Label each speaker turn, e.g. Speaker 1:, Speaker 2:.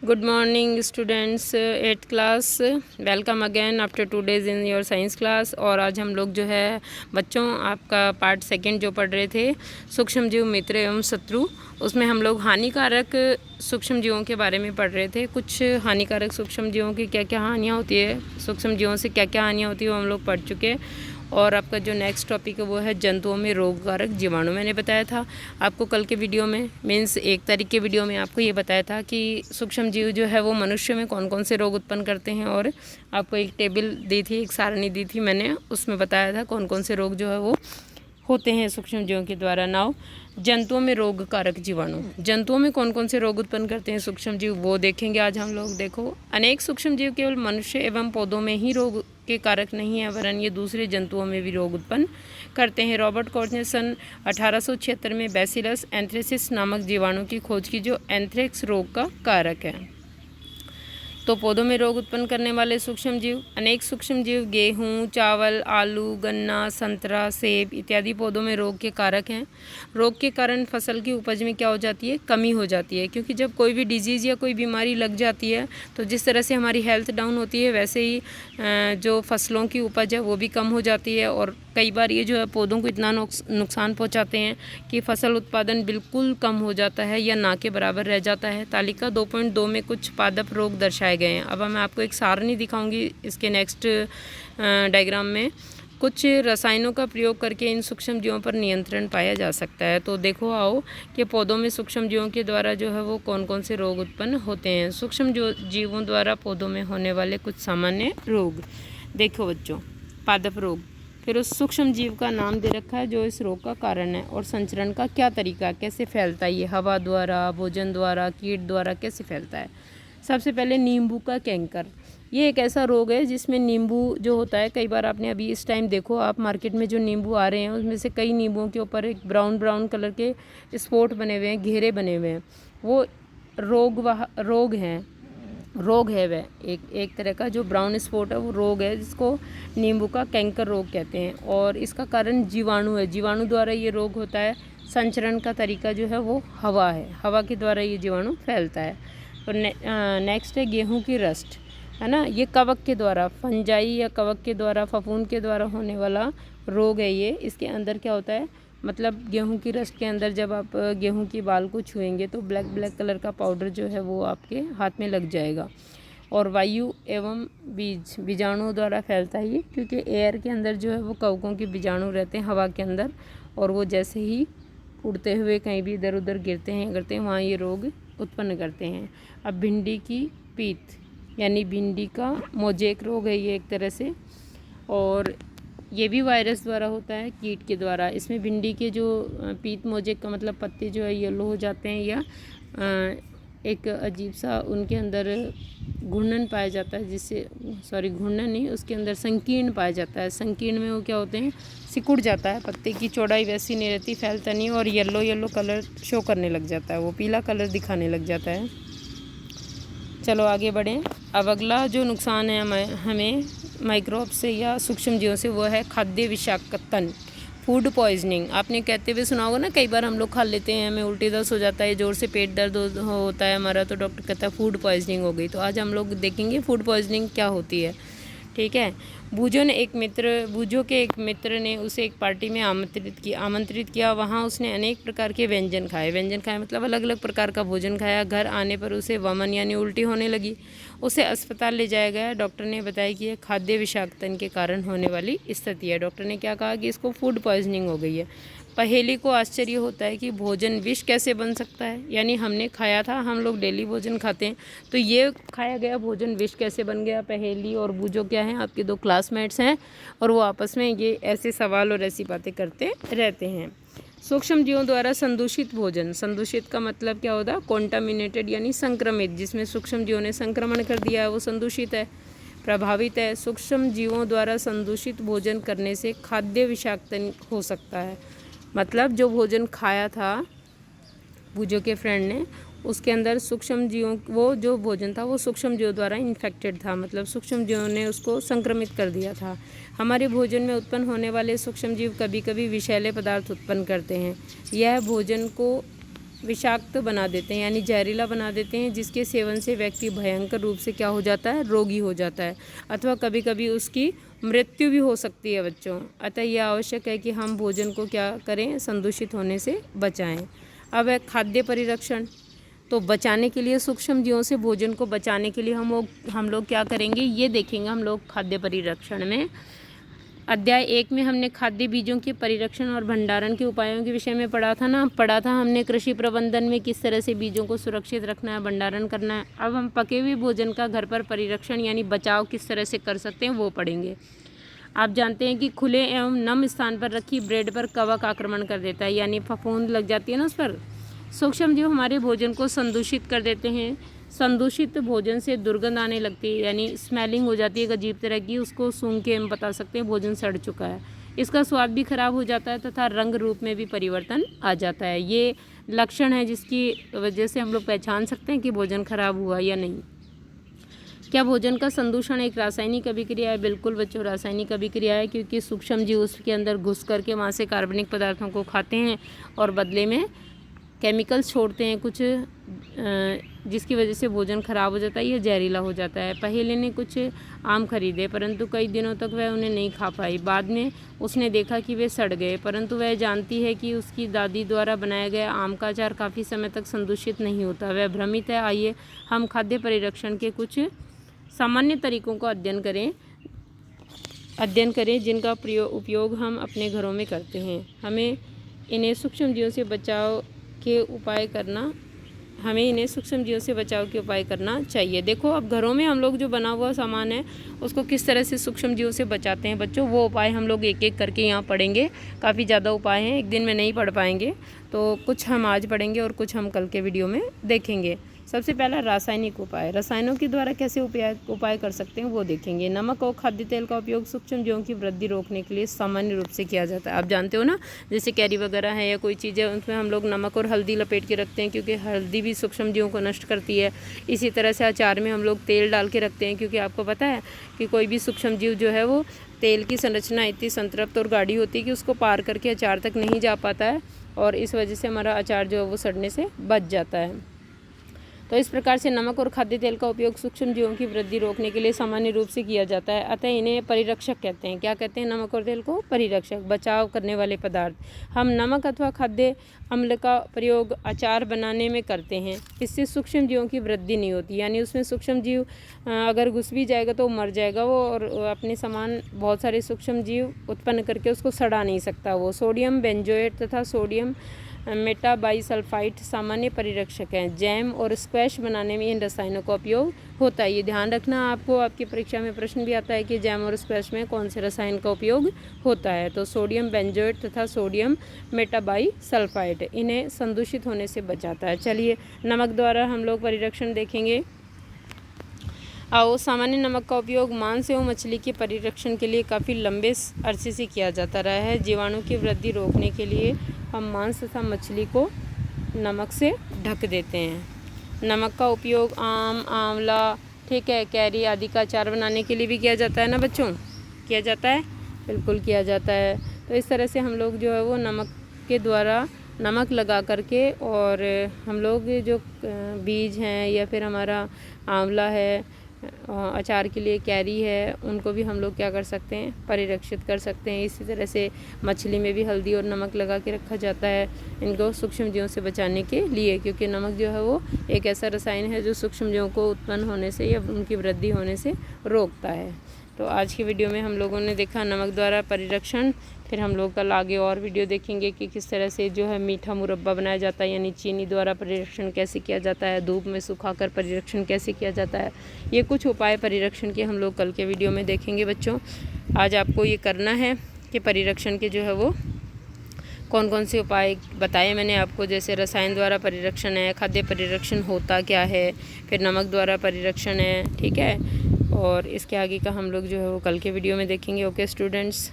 Speaker 1: Good morning students, 8th class. Welcome again after 2 days in your science class. और आज हम लोग जो है बच्चों आपका पार्ट सेकंड जो पढ़ रहे थे सूक्ष्मजीव मित्र एवं शत्रु, उसमें हम लोग हानिकारक सूक्ष्मजीवों के बारे में पढ़ रहे थे। कुछ हानिकारक सूक्ष्मजीवों की क्या क्या हानियाँ होती है, सूक्ष्मजीवों से क्या क्या हानियाँ होती है वो हम लोग पढ़ चुके हैं। और आपका जो नेक्स्ट टॉपिक है वो है जंतुओं में रोगकारक जीवाणु। मैंने बताया था आपको कल के वीडियो में, मीन्स 1 तारीख के वीडियो में आपको ये बताया था कि सूक्ष्म जीव जो है वो मनुष्य में कौन कौन से रोग उत्पन्न करते हैं, और आपको एक टेबल दी थी, एक सारणी दी थी मैंने, उसमें बताया था कौन कौन से रोग जो है वो होते हैं सूक्ष्म जीवों के द्वारा। नाउ जंतुओं में रोग कारक जीवाणु, जंतुओं में कौन कौन से रोग उत्पन्न करते हैं सूक्ष्म जीव, वो देखेंगे आज हम लोग। देखो, अनेक सूक्ष्म जीव केवल मनुष्य एवं पौधों में ही रोग के कारक नहीं है, वरन ये दूसरे जंतुओं में भी रोग उत्पन्न करते हैं। रॉबर्ट कॉच ने सन 1876 में बैसिलस एंथ्रेसिस नामक जीवाणु की खोज की, जो एंथ्रेक्स रोग का कारक है। तो पौधों में रोग उत्पन्न करने वाले सूक्ष्म जीव, अनेक सूक्ष्म जीव गेहूँ, चावल, आलू, गन्ना, संतरा, सेब इत्यादि पौधों में रोग के कारक हैं। रोग के कारण फसल की उपज में क्या हो जाती है, कमी हो जाती है, क्योंकि जब कोई भी डिजीज़ या कोई बीमारी लग जाती है तो जिस तरह से हमारी हेल्थ डाउन होती है, वैसे ही जो फसलों की उपज है वो भी कम हो जाती है। और कई बार ये जो है पौधों को इतना नुकसान पहुंचाते हैं कि फसल उत्पादन बिल्कुल कम हो जाता है या ना के बराबर रह जाता है। तालिका 2.2 में कुछ पादप रोग दर्शाए गए हैं। अब मैं आपको एक सारणी दिखाऊंगी इसके नेक्स्ट डायग्राम में। कुछ रसायनों का प्रयोग करके इन सूक्ष्म जीवों पर नियंत्रण पाया जा सकता है। तो देखो आओ कि पौधों में सूक्ष्म जीवों के द्वारा जो है वो कौन कौन से रोग उत्पन्न होते हैं। सूक्ष्म जीवों द्वारा पौधों में होने वाले कुछ सामान्य रोग। देखो बच्चों, पादप रोग, फिर उस सूक्ष्म जीव का नाम दे रखा है जो इस रोग का कारण है, और संचरण का क्या तरीका, कैसे फैलता है ये, हवा द्वारा, भोजन द्वारा, कीट द्वारा कैसे फैलता है। सबसे पहले नींबू का कैंकर, ये एक ऐसा रोग है जिसमें नींबू जो होता है, कई बार आपने अभी इस टाइम देखो आप मार्केट में जो नींबू आ रहे हैं उसमें से कई नींबुओं के ऊपर एक ब्राउन कलर के स्पॉट बने हुए हैं, घेरे बने हुए हैं, वो रोग है वह एक तरह का जो ब्राउन स्पॉट है वो रोग है, जिसको नींबू का कैंकर रोग कहते हैं। और इसका कारण जीवाणु है, जीवाणु द्वारा ये रोग होता है। संचरण का तरीका जो है वो हवा है, हवा के द्वारा ये जीवाणु फैलता है। और नेक्स्ट है गेहूं की रस्ट, है ना, ये कवक के द्वारा, फंजाई या कवक के द्वारा, फफूंद के द्वारा होने वाला रोग है ये। इसके अंदर क्या होता है, मतलब गेहूं की रस्ट के अंदर जब आप गेहूं की बाल को छुएंगे तो ब्लैक कलर का पाउडर जो है वो आपके हाथ में लग जाएगा। और वायु एवं बीजाणुओं द्वारा फैलता है ये, क्योंकि एयर के अंदर जो है वो कवकों के बीजाणु रहते हैं हवा के अंदर, और वो जैसे ही उड़ते हुए कहीं भी इधर उधर गिरते हैं वहाँ ये रोग उत्पन्न करते हैं। अब भिंडी की पीत, यानी भिंडी का मोजेक रोग है ये एक तरह से, और ये भी वायरस द्वारा होता है, कीट के द्वारा। इसमें भिंडी के जो पीत मोजेक का मतलब पत्ते जो है येलो हो जाते हैं, या एक अजीब सा उनके अंदर घूर्णन पाया जाता है, जिससे घूर्णन नहीं, उसके अंदर संकीर्ण पाया जाता है। संकीर्ण में वो क्या होते हैं, सिकुड़ जाता है, पत्ते की चौड़ाई वैसी नहीं रहती, फैलता नहीं, और येलो कलर शो करने लग जाता है, वो पीला कलर दिखाने लग जाता है। चलो आगे बढ़ें। अब अगला जो नुकसान है हमें माइक्रोब से या सूक्ष्म जीवों से, वो है खाद्य विषाक्तन, फूड पॉइजनिंग। आपने कहते हुए सुना होगा ना, कई बार हम लोग खा लेते हैं, हमें उल्टी दस्त हो जाता है, ज़ोर से पेट दर्द होता है हमारा, तो डॉक्टर कहता है फूड पॉइजनिंग हो गई। तो आज हम लोग देखेंगे फूड पॉइजनिंग क्या होती है, ठीक है। बूजो के एक मित्र ने उसे एक पार्टी में आमंत्रित किया। वहाँ उसने अनेक प्रकार के व्यंजन खाए मतलब अलग अलग प्रकार का भोजन खाया। घर आने पर उसे वमन यानी उल्टी होने लगी। उसे अस्पताल ले जाया गया। डॉक्टर ने बताया कि यह खाद्य विषाक्तन के कारण होने वाली स्थिति है। डॉक्टर ने क्या कहा कि इसको फूड पॉइजनिंग हो गई है। पहेली को आश्चर्य होता है कि भोजन विष कैसे बन सकता है, यानी हमने खाया था, हम लोग डेली भोजन खाते हैं, तो ये खाया गया भोजन विष कैसे बन गया। पहेली और बूजो क्या हैं, आपके 2 क्लासमेट्स हैं, और वो आपस में ये ऐसे सवाल और ऐसी बातें करते रहते हैं। सूक्ष्म जीवों द्वारा संदूषित भोजन, संदूषित का मतलब क्या होता है, कॉन्टामिनेटेड यानी संक्रमित, जिसमें सूक्ष्म जीवों ने संक्रमण कर दिया है वो संदूषित है, प्रभावित है। सूक्ष्म जीवों द्वारा संदूषित भोजन करने से खाद्य विषाक्तन हो सकता है, मतलब जो भोजन खाया था बूजो के फ्रेंड ने, उसके अंदर सूक्ष्म जीवों, वो जो भोजन था वो सूक्ष्म जीवों द्वारा इन्फेक्टेड था, मतलब सूक्ष्म जीवों ने उसको संक्रमित कर दिया था। हमारे भोजन में उत्पन्न होने वाले सूक्ष्म जीव कभी कभी विषैले पदार्थ उत्पन्न करते हैं। यह भोजन को विषाक्त बना देते हैं, यानी जहरीला बना देते हैं, जिसके सेवन से व्यक्ति भयंकर रूप से क्या हो जाता है, रोगी हो जाता है, अथवा कभी कभी उसकी मृत्यु भी हो सकती है बच्चों। अतः यह आवश्यक है कि हम भोजन को क्या करें, संदूषित होने से बचाएं। अब है खाद्य परिरक्षण। तो बचाने के लिए, सूक्ष्म जीवों से भोजन को बचाने के लिए हम लोग क्या करेंगे, ये देखेंगे हम लोग खाद्य परिरक्षण में। अध्याय 1 में हमने खाद्य बीजों के परिरक्षण और भंडारण के उपायों के विषय में पढ़ा था हमने कृषि प्रबंधन में किस तरह से बीजों को सुरक्षित रखना है, भंडारण करना है। अब हम पके हुए भोजन का घर पर परिरक्षण यानी बचाव किस तरह से कर सकते हैं वो पढ़ेंगे। आप जानते हैं कि खुले एवं नम स्थान पर रखी ब्रेड पर कवक आक्रमण कर देता है, यानी फफूंद लग जाती है ना उस पर। सूक्ष्म जीव हमारे भोजन को संदूषित कर देते हैं। संदूषित भोजन से दुर्गंध आने लगती है, यानी स्मेलिंग हो जाती है एक अजीब तरह की, उसको सूंघ के हम बता सकते हैं भोजन सड़ चुका है। इसका स्वाद भी खराब हो जाता है तथा रंग रूप में भी परिवर्तन आ जाता है। ये लक्षण है जिसकी वजह से हम लोग पहचान सकते हैं कि भोजन खराब हुआ या नहीं। क्या भोजन का संदूषण एक रासायनिक अभिक्रिया है? बिल्कुल बच्चों, रासायनिक अभिक्रिया है, क्योंकि सूक्ष्म जीव उसके अंदर घुस करके वहाँ से कार्बनिक पदार्थों को खाते हैं और बदले में केमिकल्स छोड़ते हैं कुछ, जिसकी वजह से भोजन खराब हो जाता है, यह जहरीला हो जाता है। पहले ने कुछ आम खरीदे, परंतु कई दिनों तक वह उन्हें नहीं खा पाई। बाद में उसने देखा कि वे सड़ गए, परंतु वह जानती है कि उसकी दादी द्वारा बनाया गया आम का अचार काफ़ी समय तक संदूषित नहीं होता। वह भ्रमित है। आइए हम खाद्य परिरक्षण के कुछ सामान्य तरीकों को अध्ययन करें जिनका उपयोग हम अपने घरों में करते हैं। हमें इन्हें सूक्ष्म जीवों से बचाव के उपाय करना चाहिए। देखो, अब घरों में हम लोग जो बना हुआ सामान है उसको किस तरह से सूक्ष्म जीवों से बचाते हैं बच्चों, वो उपाय हम लोग एक एक करके यहाँ पढ़ेंगे। काफ़ी ज़्यादा उपाय हैं, एक दिन में नहीं पढ़ पाएंगे, तो कुछ हम आज पढ़ेंगे और कुछ हम कल के वीडियो में देखेंगे। सबसे पहला रासायनिक उपाय। रसायनों के द्वारा कैसे उपाय कर सकते हैं वो देखेंगे। नमक और खाद्य तेल का उपयोग सूक्ष्म जीवों की वृद्धि रोकने के लिए सामान्य रूप से किया जाता है। आप जानते हो ना, जैसे कैरी वगैरह है या कोई चीज़ है, उसमें हम लोग नमक और हल्दी लपेट के रखते हैं, क्योंकि हल्दी भी सूक्ष्म जीवों को नष्ट करती है। इसी तरह से अचार में हम लोग तेल डाल के रखते हैं, क्योंकि आपको पता है कि कोई भी सूक्ष्म जीव जो है वो तेल की संरचना इतनी संतृप्त और गाढ़ी होती है कि उसको पार करके अचार तक नहीं जा पाता है, और इस वजह से हमारा अचार जो है वो सड़ने से बच जाता है। तो इस प्रकार से नमक और खाद्य तेल का उपयोग सूक्ष्म जीवों की वृद्धि रोकने के लिए सामान्य रूप से किया जाता है। अतः इन्हें परिरक्षक कहते हैं। क्या कहते हैं? नमक और तेल को परिरक्षक, बचाव करने वाले पदार्थ। हम नमक अथवा खाद्य अम्ल का प्रयोग अचार बनाने में करते हैं। इससे सूक्ष्म जीवों की वृद्धि नहीं होती, यानी उसमें सूक्ष्म जीव अगर घुस भी जाएगा तो मर जाएगा वो, और अपने समान बहुत सारे सूक्ष्म जीव उत्पन्न करके उसको सड़ा नहीं सकता वो। सोडियम बेंजोएट तथा सोडियम मेटाबाइसल्फाइड सामान्य परिरक्षक हैं। जैम और स्क्वैश बनाने में इन रसायनों का उपयोग होता है। ये ध्यान रखना, आपको आपकी परीक्षा में प्रश्न भी आता है कि जैम और स्क्वैश में कौन से रसायन का उपयोग होता है। तो सोडियम बेंजोएट तथा सोडियम मेटाबाइसल्फाइड इन्हें संदूषित होने से बचाता है। चलिए नमक द्वारा हम लोग परिरक्षण देखेंगे। आओ, सामान्य नमक का उपयोग मांस एवं मछली के परिरक्षण के लिए काफ़ी लंबे अरसे से किया जाता रहा है। जीवाणु की वृद्धि रोकने के लिए हम मांस तथा मछली को नमक से ढक देते हैं। नमक का उपयोग आम, आंवला, ठीक है, कैरी आदि का अचार बनाने के लिए भी किया जाता है ना बच्चों, किया जाता है, बिल्कुल किया जाता है। तो इस तरह से हम लोग जो है वो नमक के द्वारा नमक लगा करके, और हम लोग जो बीज हैं या फिर हमारा आंवला है, अचार के लिए कैरी है, उनको भी हम लोग क्या कर सकते हैं, परिरक्षित कर सकते हैं। इसी तरह से मछली में भी हल्दी और नमक लगा के रखा जाता है इनको सूक्ष्म जीवों से बचाने के लिए, क्योंकि नमक जो है वो एक ऐसा रसायन है जो सूक्ष्म जीवों को उत्पन्न होने से या उनकी वृद्धि होने से रोकता है। तो आज की वीडियो में हम लोगों ने देखा नमक द्वारा परिरक्षण। फिर हम लोग कल आगे और वीडियो देखेंगे कि किस तरह से जो है मीठा मुरब्बा बनाया जाता है, यानी चीनी द्वारा परिरक्षण कैसे किया जाता है, धूप में सुखाकर परिरक्षण कैसे किया जाता है। ये कुछ उपाय परिरक्षण के हम लोग कल के वीडियो में देखेंगे बच्चों। आज आपको ये करना है कि परिरक्षण के जो है वो कौन कौन से उपाय बताए मैंने आपको, जैसे रसायन द्वारा परिरक्षण है, खाद्य परिरक्षण होता क्या है, फिर नमक द्वारा परिरक्षण है, ठीक है, और इसके आगे का हम लोग जो है वो कल के वीडियो में देखेंगे। Okay students.